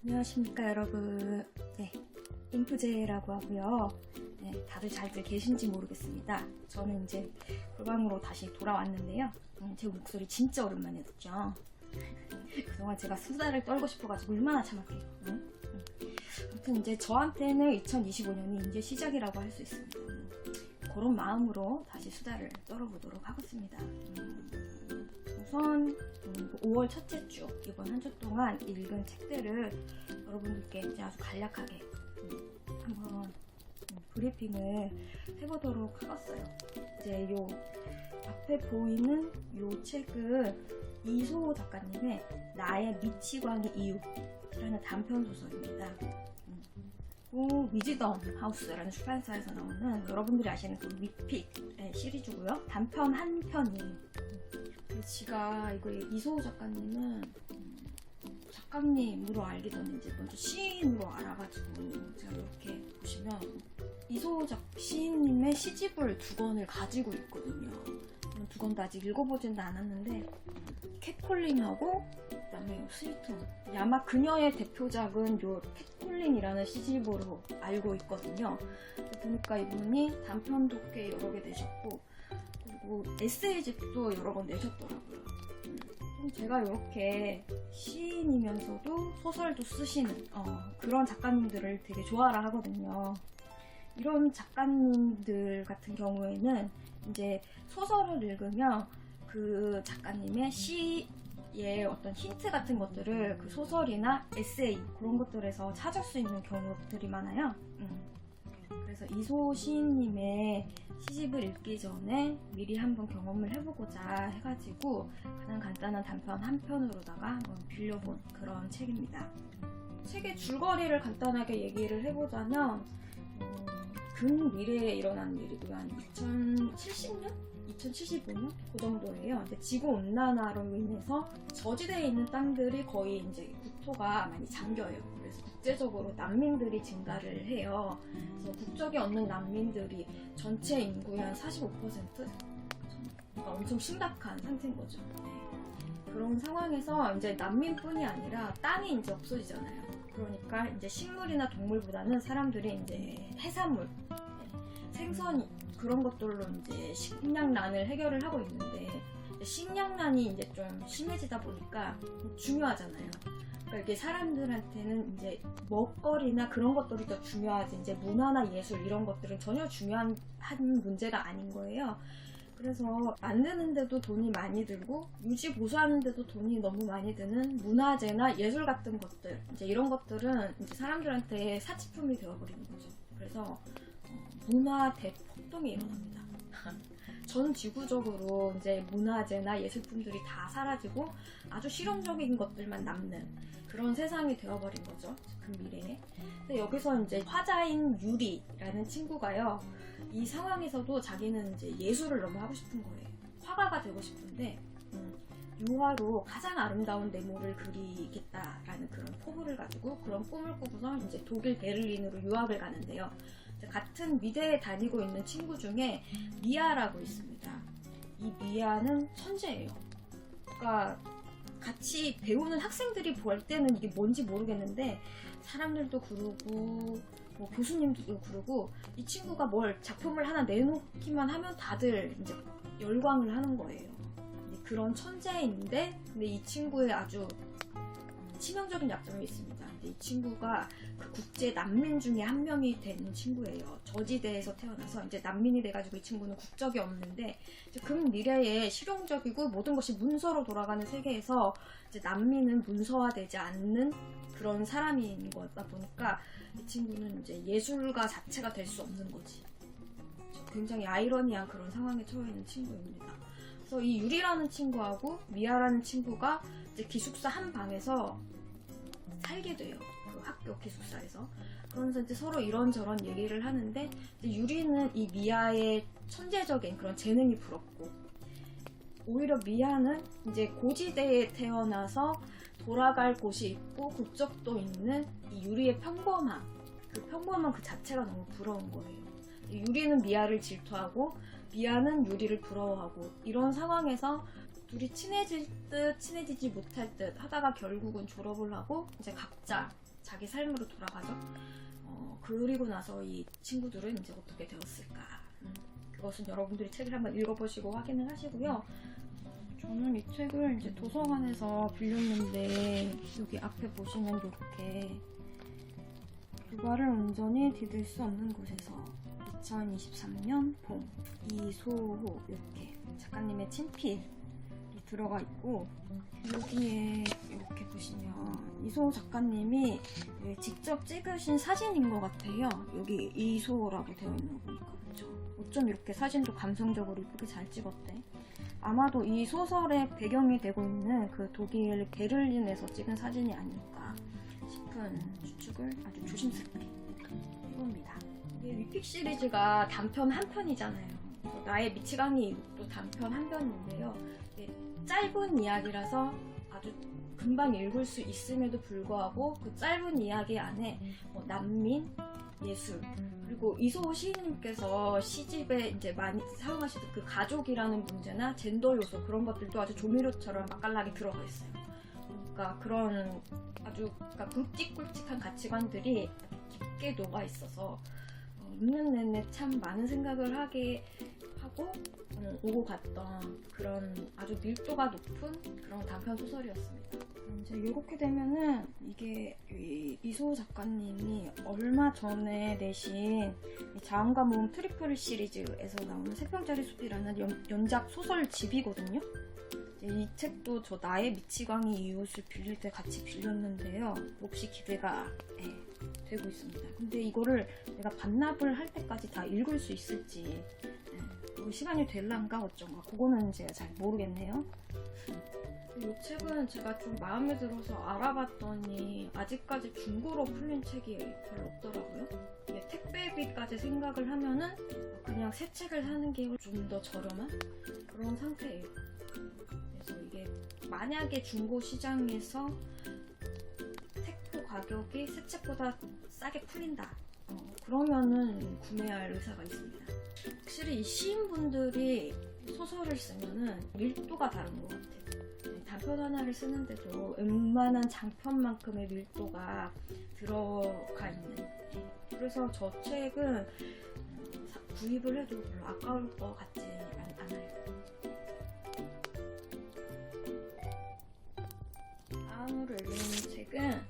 안녕하십니까 여러분. 네, 인프제라고 하고요. 네, 다들 잘들 계신지 모르겠습니다. 저는 이제 골방으로 다시 돌아왔는데요. 제 목소리 진짜 오랜만에 듣죠. 그동안 제가 수다를 떨고 싶어가지고 얼마나 참았게요. 아무튼 이제 저한테는 2025년이 이제 시작이라고 할 수 있습니다. 그런 마음으로 다시 수다를 떨어보도록 하겠습니다. 우선 5월 첫째 주, 이번 한 주 동안 읽은 책들을 여러분들께 이제 아주 간략하게 한번 브리핑을 해보도록 하겠어요. 이제 요 앞에 보이는 요 책은 이소호 작가님의 나의 미치광이 이유라는 단편 소설입니다. 위즈덤 하우스라는 출판사에서 나오는 여러분들이 아시는 그 위픽 시리즈고요. 단편 한 편이에요. 제가 이거 이소호 작가님은 작가님으로 알게 됐는지 먼저 시인으로 알아가지고 제가 이렇게 보시면 이소호 시인님의 시집을 2권을 가지고 있거든요. 2권 다 아직 읽어보진 않았는데 캣콜린하고 그다음에 스위트홈, 아마 그녀의 대표작은 요 캣콜린이라는 시집으로 알고 있거든요. 보니까 이분이 단편도 꽤 여러 개 내셨고 그리고 에세이집도 여러 권 내셨더라고요. 제가 이렇게 시인이면서도 소설도 쓰시는 그런 작가님들을 되게 좋아라 하거든요. 이런 작가님들 같은 경우에는 이제 소설을 읽으면 그 작가님의 시의 어떤 힌트 같은 것들을 그 소설이나 에세이 그런 것들에서 찾을 수 있는 경우들이 많아요. 그래서 이소호 시인님의 시집을 읽기 전에 미리 한번 경험을 해보고자 해가지고 가장 간단한 단편 한 편으로다가 한번 빌려본 그런 책입니다. 책의 줄거리를 간단하게 얘기를 해보자면 근미래에 일어난 일이고요. 한 2070년? 2075년? 그 정도예요. 근데 지구온난화로 인해서 저지대에 있는 땅들이 거의 이제 국토가 많이 잠겨요. 그래서 국제적으로 난민들이 증가를 해요. 그래서 국적이 없는 난민들이 전체 인구의 한 45%? 그러니까 엄청 심각한 상태인 거죠. 네. 그런 상황에서 이제 난민뿐이 아니라 땅이 이제 없어지잖아요. 그러니까 이제 식물이나 동물보다는 사람들이 이제 해산물, 생선 그런 것들로 이제 식량난을 해결을 하고 있는데 식량난이 이제 좀 심해지다 보니까 중요하잖아요. 그러니까 이게 사람들한테는 이제 먹거리나 그런 것들이 더 중요하지 이제 문화나 예술 이런 것들은 전혀 중요한 문제가 아닌 거예요. 그래서 만드는데도 돈이 많이 들고 유지 보수하는데도 돈이 너무 많이 드는 문화재나 예술 같은 것들 이제 이런 것들은 이제 사람들한테 사치품이 되어버리는 거죠. 그래서 문화 대폭동이 일어납니다. 전 지구적으로 이제 문화재나 예술품들이 다 사라지고 아주 실용적인 것들만 남는 그런 세상이 되어버린 거죠. 그 미래에. 근데 여기서 이제 화자인 유리라는 친구가요. 이 상황에서도 자기는 이제 예술을 너무 하고 싶은 거예요. 화가가 되고 싶은데 유화로 가장 아름다운 네모를 그리겠다라는 그런 포부를 가지고 그런 꿈을 꾸고서 이제 독일 베를린으로 유학을 가는데요. 같은 미대에 다니고 있는 친구 중에 미아라고 있습니다. 이 미아는 천재예요. 그러니까 같이 배우는 학생들이 볼 때는 이게 뭔지 모르겠는데 사람들도 그러고 뭐 교수님도 그러고 이 친구가 뭘 작품을 하나 내놓기만 하면 다들 이제 열광을 하는 거예요. 그런 천재인데 근데 이 친구의 아주 치명적인 약점이 있습니다. 이 친구가 그 국제 난민 중에 한 명이 된 친구예요. 저지대에서 태어나서 이제 난민이 돼가지고 이 친구는 국적이 없는데 근미래에 실용적이고 모든 것이 문서로 돌아가는 세계에서 이제 난민은 문서화되지 않는 그런 사람인 거다 보니까 이 친구는 이제 예술가 자체가 될 수 없는 거지. 굉장히 아이러니한 그런 상황에 처해 있는 친구입니다. 그래서 이 유리라는 친구하고 미아라는 친구가 이제 기숙사 한 방에서 살게 돼요. 그 학교 기숙사에서. 그러면서 이제 서로 이런저런 얘기를 하는데 이제 유리는 이 미아의 천재적인 그런 재능이 부럽고 오히려 미아는 이제 고지대에 태어나서 돌아갈 곳이 있고 국적도 있는 이 유리의 평범함 그 자체가 너무 부러운 거예요. 유리는 미아를 질투하고 미아는 유리를 부러워하고 이런 상황에서 둘이 친해질 듯 친해지지 못할 듯 하다가 결국은 졸업을 하고 이제 각자 자기 삶으로 돌아가죠. 그리고 나서 이 친구들은 이제 어떻게 되었을까. 그것은 여러분들이 책을 한번 읽어보시고 확인을 하시고요. 저는 이 책을 이제 도서관에서 빌렸는데 여기 앞에 보시면 이렇게 육아를 온전히 디딜 수 없는 곳에서 2023년 봄 이소호 이렇게 작가님의 친필이 들어가 있고 여기에 이렇게 보시면 이소호 작가님이 직접 찍으신 사진인 것 같아요. 여기 이소호라고 되어 있는 거 보니까 그렇죠? 어쩜 이렇게 사진도 감성적으로 예쁘게 잘 찍었대. 아마도 이 소설의 배경이 되고 있는 그 독일 베를린에서 찍은 사진이 아닐까 싶은 추측을 아주 조심스럽게 해봅니다. 이게 위픽 시리즈가 단편 한 편이잖아요. 나의 미치광이 이것도 단편 한 편인데요. 짧은 이야기라서 아주 금방 읽을 수 있음에도 불구하고 그 짧은 이야기 안에 난민, 예술, 그리고 이소호 시인님께서 시집에 이제 많이 사용하시던 그 가족이라는 문제나 젠더 요소 그런 것들도 아주 조미료처럼 맛깔나게 들어가 있어요. 그러니까 그런 아주 굵직굵직한 가치관들이 깊게 녹아 있어서 읽는 내내 참 많은 생각을 하게 하고 오고 갔던 그런 아주 밀도가 높은 그런 단편 소설이었습니다. 이제 이렇게 되면은 이게 이소호 작가님이 얼마 전에 내신 자음과 모음 트리플 시리즈에서 나오는 세평짜리 숲이라는 연작 소설집이거든요. 이 책도 저 나의 미치광이 이웃을 빌릴 때 같이 빌렸는데요. 몹시 기대가 되고 있습니다. 근데 이거를 내가 반납을 할 때까지 다 읽을 수 있을지 시간이 될란가 어쩐가 그거는 제가 잘 모르겠네요. 이 책은 제가 좀 마음에 들어서 알아봤더니 아직까지 중고로 풀린 책이 별로 없더라고요. 이게 택배비까지 생각을 하면은 그냥 새 책을 사는 게 좀 더 저렴한 그런 상태예요. 그래서 이게 만약에 중고 시장에서 택배 가격이 새 책보다 싸게 풀린다. 그러면은 구매할 의사가 있습니다. 확실히 이 시인분들이 소설을 쓰면은 밀도가 다른 것 같아요. 단편 하나를 쓰는데도 웬만한 장편만큼의 밀도가 들어가 있는. 그래서 저 책은 구입을 해도 별로 아까울 것 같지 않아요. 다음으로 읽은 책은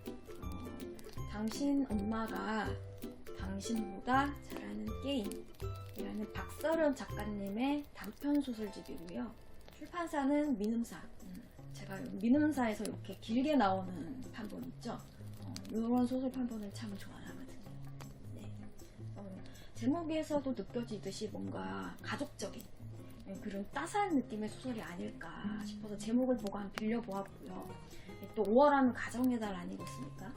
당신 엄마가 당신보다 잘하는 게임이라는 박서련 작가님의 단편 소설집이고요. 출판사는 민음사. 제가 민음사에서 이렇게 길게 나오는 판본 있죠? 이런 소설 판본을 참 좋아하거든요. 네. 제목에서도 느껴지듯이 뭔가 가족적인 그런 따스한 느낌의 소설이 아닐까 싶어서 제목을 보고 한번 빌려보았고요. 또 5월하면 가정의 달 아니겠습니까?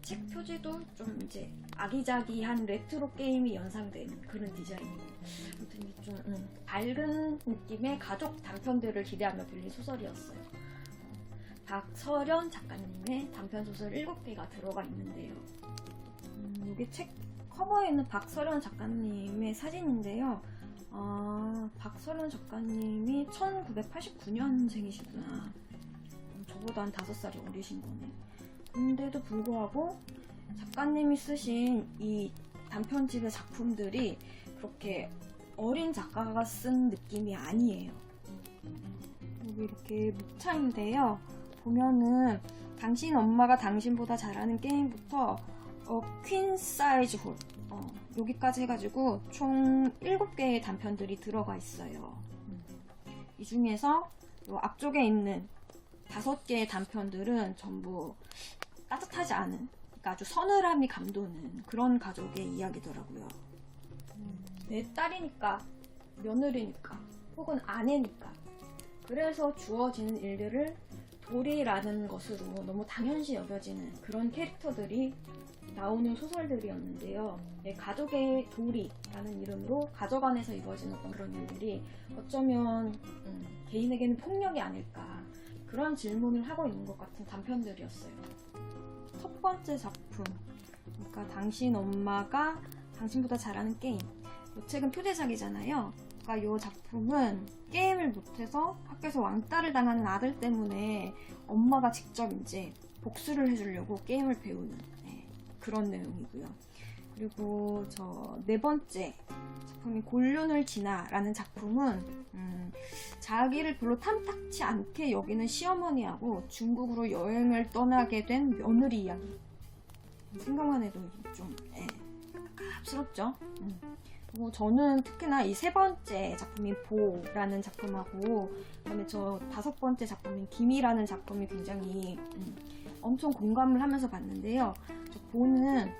책 표지도 좀 이제 아기자기한 레트로 게임이 연상되는 그런 디자인이고 아무튼 좀 밝은 느낌의 가족 단편들을 기대하며 빌린 소설이었어요. 박서련 작가님의 단편 소설 7개가 들어가 있는데요. 이게 책 커버에 있는 박서련 작가님의 사진인데요. 박서련 작가님이 1989년생이시구나. 저보다 한 5살이 어리신 거네. 근데도 불구하고 작가님이 쓰신 이 단편집의 작품들이 그렇게 어린 작가가 쓴 느낌이 아니에요. 여기 이렇게 목차인데요. 보면은 당신 엄마가 당신보다 잘하는 게임부터 퀸 사이즈 홀 여기까지 해가지고 총 7개의 단편들이 들어가 있어요. 이 중에서 요 앞쪽에 있는 5개의 단편들은 전부 따뜻하지 않은, 그러니까 아주 서늘함이 감도는 그런 가족의 이야기더라고요. 내 딸이니까, 며느리니까, 혹은 아내니까. 그래서 주어지는 일들을 도리라는 것으로 너무 당연시 여겨지는 그런 캐릭터들이 나오는 소설들이었는데요. 가족의 도리라는 이름으로 가족 안에서 이루어지는 그런 일들이 어쩌면 개인에게는 폭력이 아닐까 그런 질문을 하고 있는 것 같은 단편들이었어요. 첫 번째 작품, 그러니까 당신 엄마가 당신보다 잘하는 게임. 이 책은 표제작이잖아요. 그러니까 이 작품은 게임을 못해서 학교에서 왕따를 당하는 아들 때문에 엄마가 직접 이제 복수를 해주려고 게임을 배우는 그런 내용이고요. 그리고 저 네 번째 작품이 곤륜을 지나라는 작품은 자기를 별로 탐탁치 않게 여기는 시어머니하고 중국으로 여행을 떠나게 된 며느리 이야기. 생각만 해도 좀 가깝스럽죠. 그리고 저는 특히나 이 세 번째 작품인 보라는 작품하고 그다음에 저 다섯 번째 작품인 김이라는 작품이 굉장히 엄청 공감을 하면서 봤는데요. 저 보는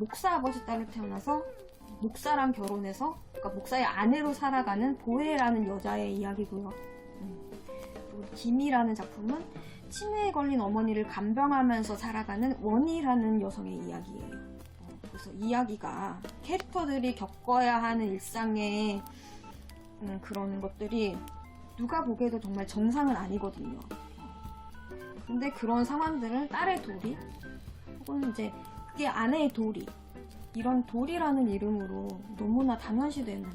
목사 아버지 딸로 태어나서 목사랑 결혼해서 그러니까 목사의 아내로 살아가는 보혜라는 여자의 이야기고요. 그리고 김이라는 작품은 치매에 걸린 어머니를 간병하면서 살아가는 원희라는 여성의 이야기예요. 그래서 이야기가 캐릭터들이 겪어야 하는 일상의 그런 것들이 누가 보기에도 정말 정상은 아니거든요. 근데 그런 상황들을 딸의 도리 혹은 이제 그게 아내의 도리 이런 도리라는 이름으로 너무나 당연시되는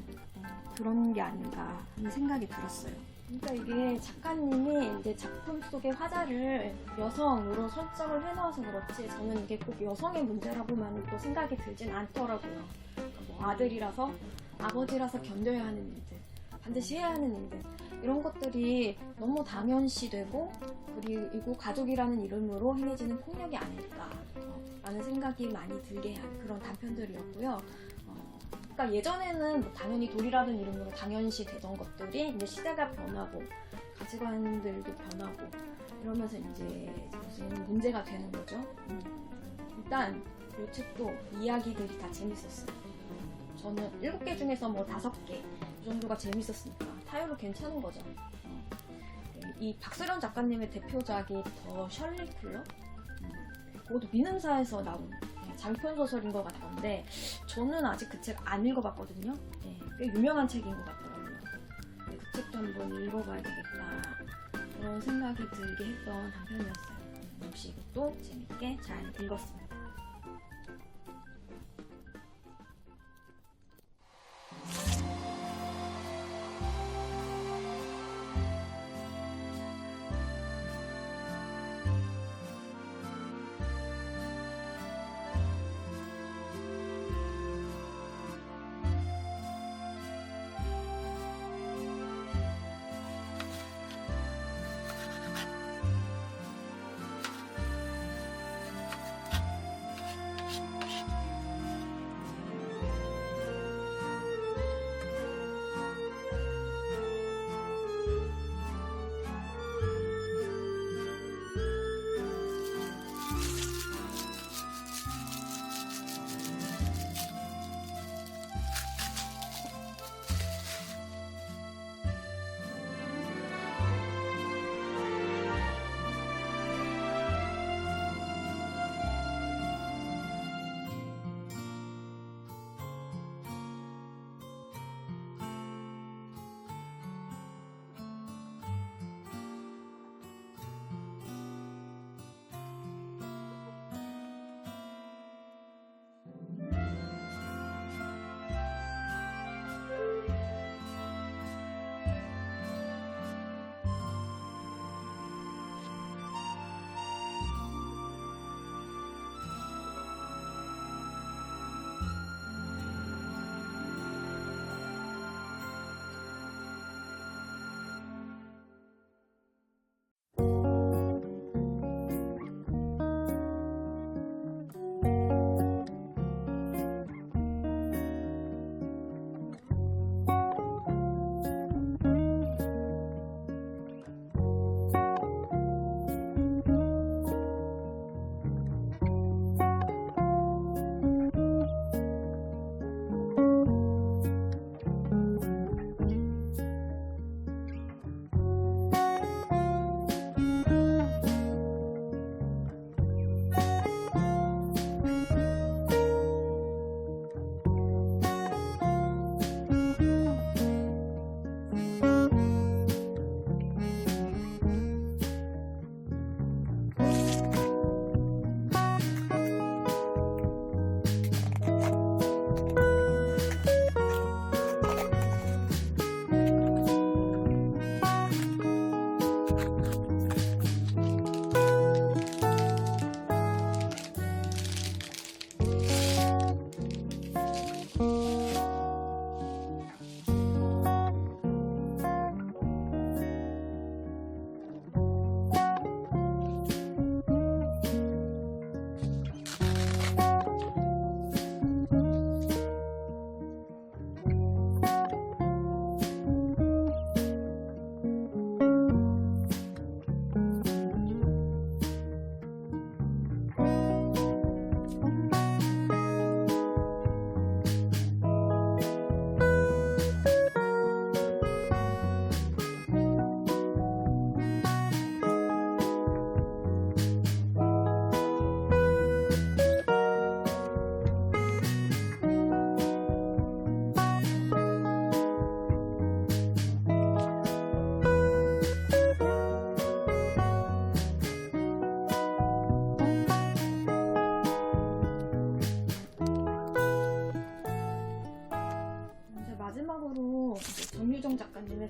그런 게 아닌가 하는 생각이 들었어요. 그러니까 이게 작가님이 이제 작품 속의 화자를 여성으로 설정을 해놓아서 그렇지 저는 이게 꼭 여성의 문제라고만 또 생각이 들진 않더라고요. 그러니까 뭐 아들이라서 아버지라서 견뎌야 하는 일들 반드시 해야 하는 일들 이런 것들이 너무 당연시되고 그리고 가족이라는 이름으로 행해지는 폭력이 아닐까 라는 생각이 많이 들게 한 그런 단편들이었고요. 그러니까 예전에는 뭐 당연히 도리라는 이름으로 당연시 되던 것들이 이제 시대가 변하고 가치관들도 변하고 이러면서 이제 무슨 문제가 되는 거죠. 일단 이 책도 이야기들이 다 재밌었어요. 저는 7개 중에서 뭐 5개 이 정도가 재밌었으니까 타요로 괜찮은 거죠. 이 박소련 작가님의 대표작이 더 셜리 쿨러? 그것도 민음사에서 나온 장편 소설인 것 같던데 저는 아직 그 책 안 읽어봤거든요. 꽤 유명한 책인 것 같더라고요. 그 책도 한번 읽어봐야 되겠다 그런 생각이 들게 했던 단편이었어요. 역시 이것도 재밌게 잘 읽었습니다.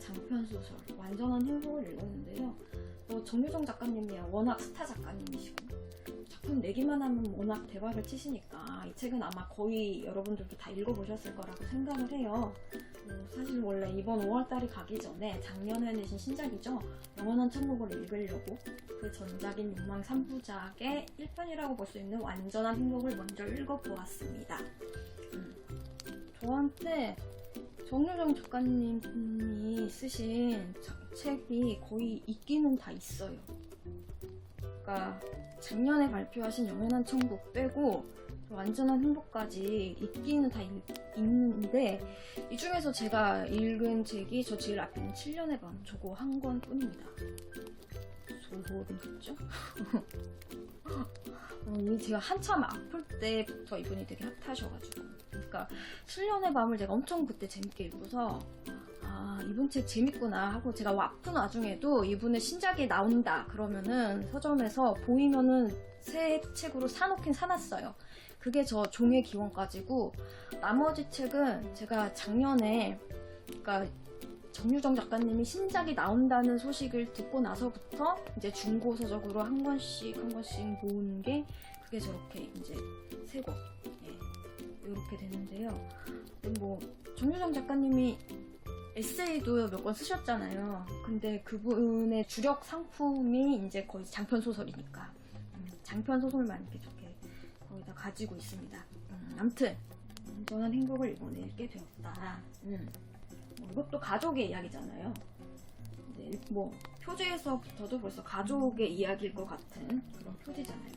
장편 소설 완전한 행복을 읽었는데요. 정유정 작가님이야 워낙 스타 작가님이시고 작품 내기만 하면 워낙 대박을 치시니까 이 책은 아마 거의 여러분들도 다 읽어보셨을 거라고 생각을 해요. 사실 원래 이번 5월달이 가기 전에 작년에 내신 신작이죠. 영원한 천국을 읽으려고 그 전작인 욕망 3부작의 1편이라고 볼 수 있는 완전한 행복을 먼저 읽어보았습니다. 저한테 정유정 작가님이 쓰신 책이 거의 있기는 다 있어요. 그러니까 작년에 발표하신 영원한 천국 빼고 완전한 행복까지 있기는 다 있는데 이 중에서 제가 읽은 책이 저 제일 앞에 있는 7년의 밤 저거 한 권뿐입니다. 소름 돋죠? 제가 한참 아플 때부터 이분이 되게 핫하셔가지고 그러니까 7년의 밤을 제가 엄청 그때 재밌게 읽고서 이분 책 재밌구나 하고 제가 아픈 와중에도 이분의 신작이 나온다 그러면은 서점에서 보이면은 새 책으로 사놓긴 사놨어요. 그게 저 종의 기원까지고 나머지 책은 제가 작년에 그러니까 정유정 작가님이 신작이 나온다는 소식을 듣고 나서부터 이제 중고서적으로 한 권씩 모은 게 그게 저렇게 이제 세 권 이렇게 되는데요. 뭐 정유정 작가님이 에세이도 몇 권 쓰셨잖아요. 근데 그분의 주력 상품이 이제 거의 장편 소설이니까 장편 소설만 이렇게 좋게 거의 다 가지고 있습니다. 아무튼 완전한 행복을 이번에 읽게 되었다. 이것도 가족의 이야기잖아요. 이제 뭐 표지에서부터도 벌써 가족의 이야기일 것 같은 그런 표지잖아요.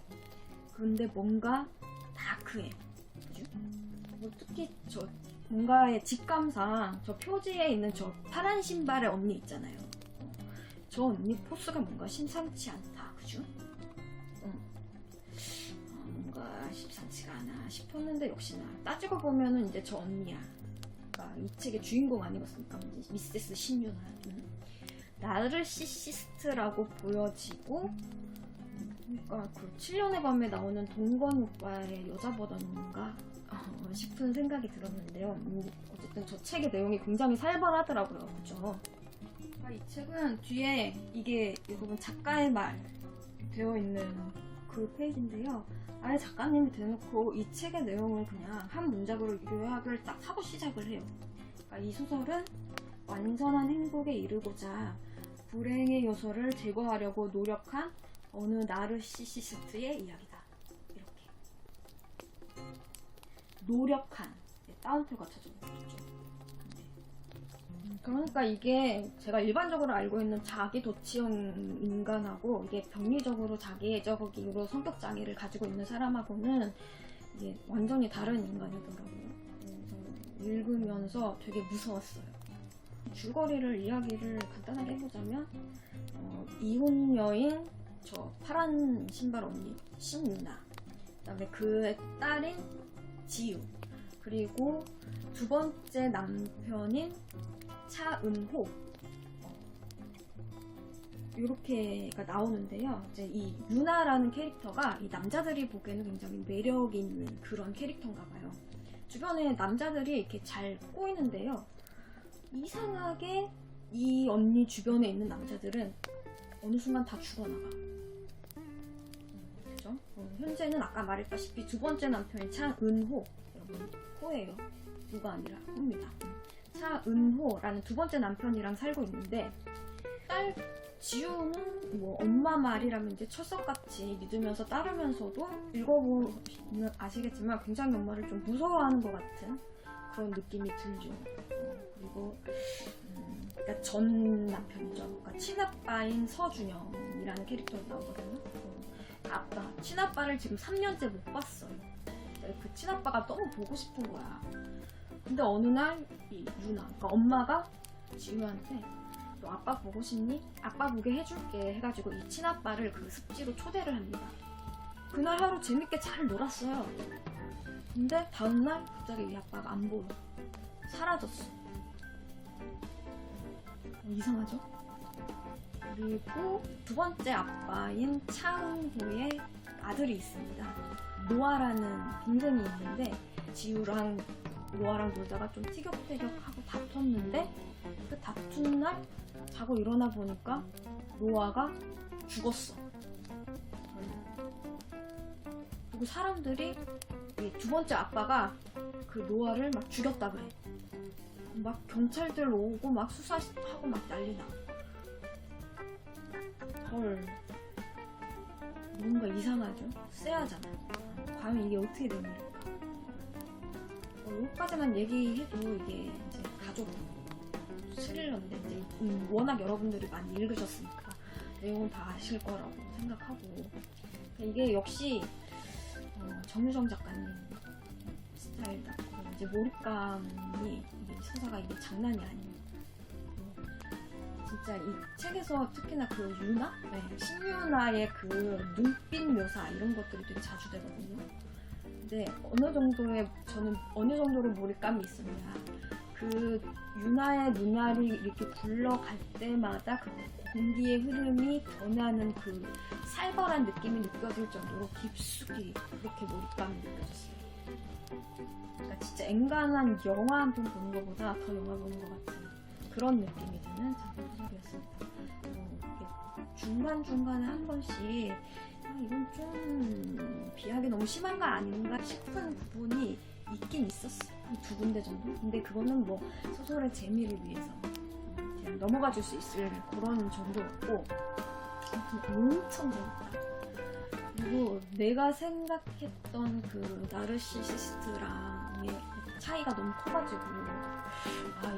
그런데 뭔가 다크해. 그죠? 특히 저 뭔가의 직감상 저 표지에 있는 저 파란 신발의 언니 있잖아요. 저 언니 포스가 뭔가 심상치 않다. 그죠? 뭔가 심상치가 않아 싶었는데 역시나 따지고 보면은 이제 저 언니야. 그러니까 이 책의 주인공 아니겠습니까? 미세스 신유나. 나르시시스트라고 보여지고 그러니까 그 7년의 밤에 나오는 동건 오빠의 여자 버전인가 싶은 생각이 들었는데요. 어쨌든 저 책의 내용이 굉장히 살벌하더라고요. 그죠? 이 책은 뒤에 이게 이 부분 작가의 말 되어 있는 그 페이지인데요. 아예 작가님이 대놓고 이 책의 내용을 그냥 한 문장으로 요약을 딱 하고 시작을 해요. 그러니까 이 소설은 완전한 행복에 이르고자 불행의 요소를 제거하려고 노력한 어느 나르시시스트의 이야기다. 이렇게 노력한 따옴표가 쳐졌죠. 그러니까 이게 제가 일반적으로 알고 있는 자기 도취형 인간하고 이게 병리적으로 자기애적으로 성격 장애를 가지고 있는 사람하고는 이게 완전히 다른 인간이더라고요. 그래서 읽으면서 되게 무서웠어요. 줄거리를 이야기를 간단하게 해보자면 이혼 여인 저 파란 신발 언니 신유나 그다음에 그 딸인 지유 그리고 두 번째 남편인 차은호 이렇게가 나오는데요. 이제 이 유나라는 캐릭터가 이 남자들이 보기에는 굉장히 매력 있는 그런 캐릭터인가 봐요. 주변에 남자들이 이렇게 잘 꼬이는데요. 이상하게 이 언니 주변에 있는 남자들은 어느 순간 다 죽어나가. 그죠? 현재는 아까 말했다시피 두 번째 남편인 차은호, 여러분 호예요. 누가 아니라 호입니다. 차은호라는 두 번째 남편이랑 살고 있는데 딸 지우는 뭐 엄마 말이라면 이제 철석같이 믿으면서 따르면서도 읽어보면 아시겠지만 굉장히 엄마를 좀 무서워하는 것 같은 그런 느낌이 들죠. 그리고 그러니까 전 남편이죠. 그러니까 친아빠인 서준영이라는 캐릭터가 나오거든요. 아빠, 친아빠를 지금 3년째 못 봤어요. 그 친아빠가 너무 보고 싶은 거야. 근데 어느 날 이 유나, 그러니까 엄마가 지우한테 너 아빠 보고 싶니? 아빠 보게 해줄게 해가지고 이 친아빠를 그 습지로 초대를 합니다. 그날 하루 재밌게 잘 놀았어요. 근데 다음날 갑자기 이 아빠가 안 보여. 사라졌어. 이상하죠? 그리고 두 번째 아빠인 차은호의 아들이 있습니다. 노아라는 동생이 있는데 지우랑 노아랑 놀다가 좀 티격태격하고 다퉜는데 그 다툰 날 자고 일어나 보니까 노아가 죽었어. 그리고 사람들이 이 두 번째 아빠가 그 노아를 막 죽였다 그래. 막 경찰들 오고 막 수사하고 막 난리나. 헐, 뭔가 이상하죠? 쎄하잖아. 과연 이게 어떻게 된 일일까? 여기까지만 얘기해도 이게 이제 가족 스릴러인데 이제 워낙 여러분들이 많이 읽으셨으니까 내용은 다 아실 거라고 생각하고, 이게 역시 정유정 작가님 스타일다. 이제 몰입감이, 이게 서사가 이게 장난이 아니에요. 진짜 이 책에서 특히나 그 유나? 네, 신유나의 그 눈빛 묘사 이런 것들이 되게 자주 되거든요. 근데 저는 어느 정도로 몰입감이 있습니다. 그 유나의 눈알이 이렇게 굴러갈 때마다 그 공기의 흐름이 변하는 그 살벌한 느낌이 느껴질 정도로 깊숙이 그렇게 몰입감이 느껴졌어요. 그러니까 진짜 엔간한 영화 한 편 보는 것보다 더 영화 보는 것 같은 그런 느낌이 드는 작품 소설이었습니다. 중간중간에 한 번씩 이건 좀 비하기 너무 심한 거 아닌가 싶은 부분이 있긴 있었어요. 한 두 군데 정도? 근데 그거는 뭐 소설의 재미를 위해서 그냥 넘어가 줄 수 있을 그런 정도였고, 아무튼 엄청 재밌다. 그리고 내가 생각했던 그 나르시시스트랑의 차이가 너무 커가지고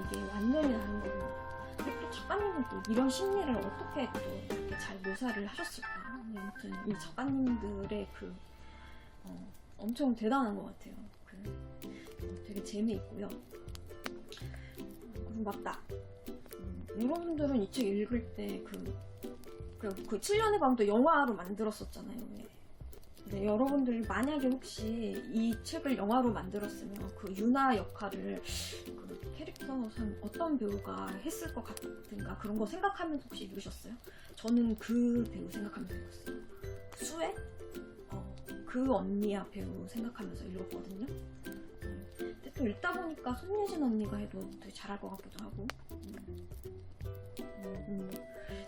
이게 완전히 다른 거구나. 근데 또 작가님은 또 이런 심리를 어떻게 또 이렇게 잘 묘사를 하셨을까. 아무튼 이 작가님들의 그 엄청 대단한 것 같아요. 되게 재미있고요. 그리고 맞다. 여러분들은 이 책 읽을 때 그 7년의 밤도 영화로 만들었었잖아요. 근데 여러분들이 만약에 혹시 이 책을 영화로 만들었으면 그 유나 역할을 그 캐릭터상 어떤 배우가 했을 것 같은가 그런 거 생각하면서 혹시 읽으셨어요? 저는 그 배우 생각하면서 읽었어요. 수혜? 그 언니야 배우 생각하면서 읽었거든요. 근데 또 읽다 보니까 손예진 언니가 해도 되게 잘할 것 같기도 하고,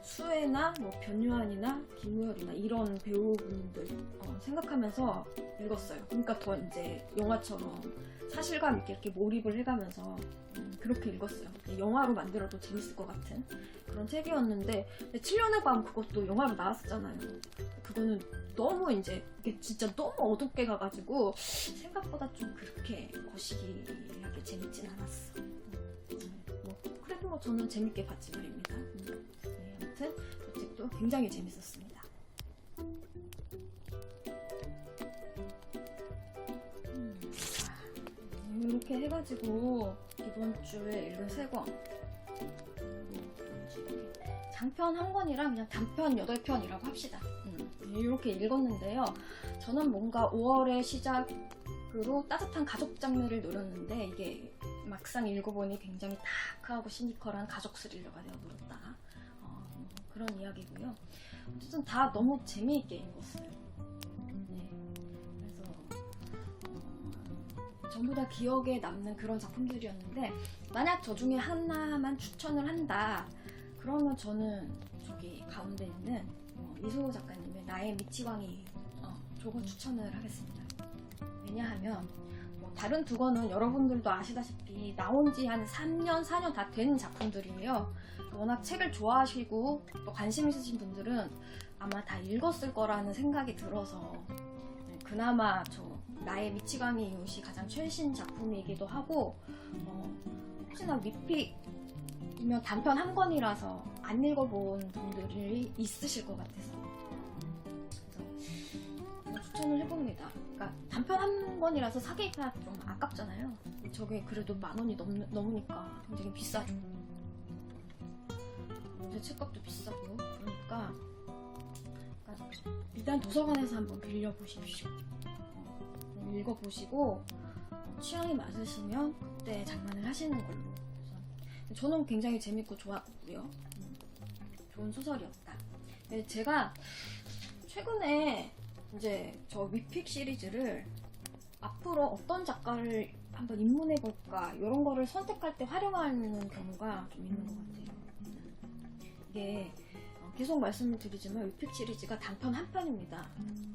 수혜나 뭐 변요한이나 김우열이나 이런 배우분들 생각하면서 읽었어요. 그러니까 더 이제 영화처럼 사실감 있게 이렇게 몰입을 해가면서 그렇게 읽었어요. 영화로 만들어도 재밌을 것 같은 그런 책이었는데, 7년의 밤 그것도 영화로 나왔었잖아요. 그거는 너무 이제 이게 진짜 너무 어둡게 가가지고 생각보다 좀 그렇게 거시기하게 재밌진 않았어. 그래도 뭐 저는 재밌게 봤지 말입니다. 아무튼 이 책도 굉장히 재밌었습니다. 이렇게 해가지고 이번 주에 읽은 3권, 장편 1권이랑 그냥 단편 8편이라고 합시다. 이렇게 읽었는데요. 저는 뭔가 5월의 시작으로 따뜻한 가족 장르를 노렸는데 이게 막상 읽어보니 굉장히 다크하고 시니컬한 가족 스릴러가 되어버렸다. 그런 이야기고요. 어쨌든 다 너무 재미있게 읽었어요. 그래서 전부 다 기억에 남는 그런 작품들이었는데, 만약 저 중에 하나만 추천을 한다 그러면 저는 저기 가운데 있는 이소호 작가님의 나의 미치광이 저거 추천을 하겠습니다. 왜냐하면 다른 2권은 여러분들도 아시다시피 나온 지 한 3년, 4년 다 된 작품들이에요. 워낙 책을 좋아하시고 또 관심 있으신 분들은 아마 다 읽었을 거라는 생각이 들어서 그나마 저 나의 미치광이 이웃이 가장 최신 작품이기도 하고, 혹시나 미픽이면 단편 1권이라서 안 읽어본 분들이 있으실 것 같아서 그래서 추천을 해봅니다. 그러니까 단편 1권이라서 사기가 좀 아깝잖아요. 저게 그래도 10,000원이 넘으니까 굉장히 비싸죠. 제 책값도 비싸고 그러니까 일단 도서관에서 한번 빌려보십시오. 읽어보시고 취향이 맞으시면 그때 장만을 하시는 걸로. 저는 굉장히 재밌고 좋았고요. 좋은 소설이었다. 제가 최근에 이제 저 위픽 시리즈를 앞으로 어떤 작가를 한번 입문해볼까 이런 거를 선택할 때 활용하는 경우가 좀 있는 것 같아요. 이게 계속 말씀을 드리지만 위픽 시리즈가 단편 한 편입니다.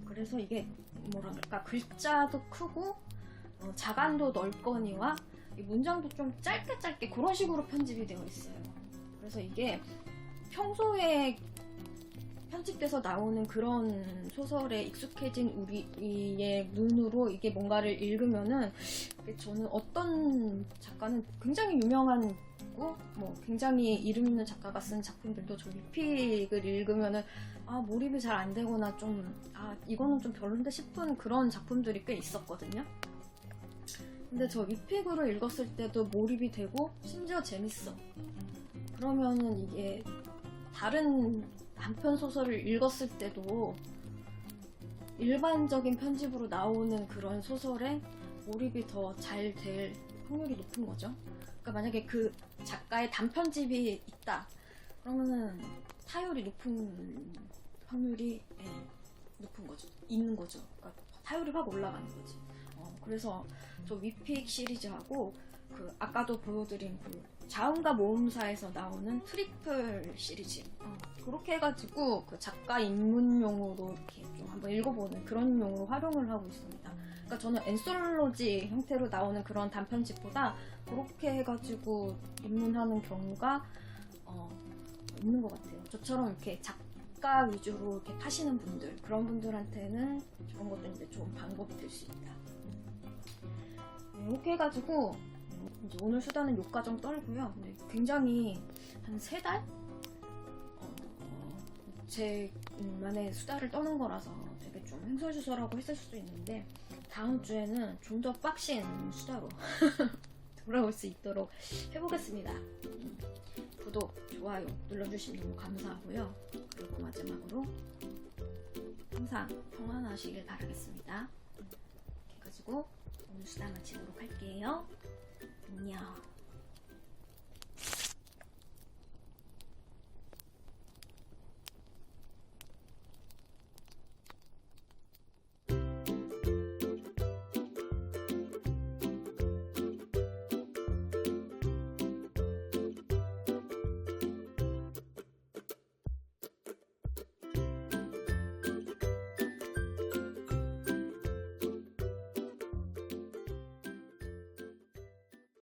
그래서 이게 뭐랄까 글자도 크고 자간도 넓거니와 이 문장도 좀 짧게 그런 식으로 편집이 되어 있어요. 그래서 이게 평소에 편집돼서 나오는 그런 소설에 익숙해진 우리의 눈으로 이게 뭔가를 읽으면은 저는 어떤 작가는 굉장히 유명한 뭐 굉장히 이름 있는 작가가 쓴 작품들도 저 위픽을 읽으면은 몰입이 잘 안 되거나 좀 이거는 좀 별론데 싶은 그런 작품들이 꽤 있었거든요. 근데 저 위픽으로 읽었을 때도 몰입이 되고 심지어 재밌어. 그러면은 이게 다른 단편 소설을 읽었을 때도 일반적인 편집으로 나오는 그런 소설에 몰입이 더 잘 될 확률이 높은 거죠. 그러니까 만약에 그 작가의 단편집이 있다 그러면은 타율이 높은 확률이 높은 거죠. 있는 거죠. 그러니까 타율이 확 올라가는 거지. 그래서 저 위픽 시리즈하고 그 아까도 보여드린 그 자음과 모음사에서 나오는 트리플 시리즈 그렇게 해가지고 그 작가 입문용으로 이렇게 좀 한번 읽어보는 그런 용으로 활용을 하고 있습니다. 그러니까 저는 엔솔로지 형태로 나오는 그런 단편집보다 그렇게 해가지고 입문하는 경우가 있는 것 같아요. 저처럼 이렇게 작가 위주로 이렇게 파시는 분들, 그런 분들한테는 저런 것도 이제 좋은 방법이 될 수 있다. 이렇게 해가지고 이제 오늘 수다는 요과정 떨고요. 굉장히 한 3달? 제 만의 수다를 떠는 거라서 되게 좀 횡설수설하고 했을 수도 있는데 다음 주에는 좀 더 빡신 수다로 돌아올 수 있도록 해보겠습니다. 구독, 좋아요 눌러주시면 너무 감사하고요. 그리고 마지막으로 항상 평안하시길 바라겠습니다. 이렇게 해가지고 오늘 수다 마치도록 할게요. 안녕.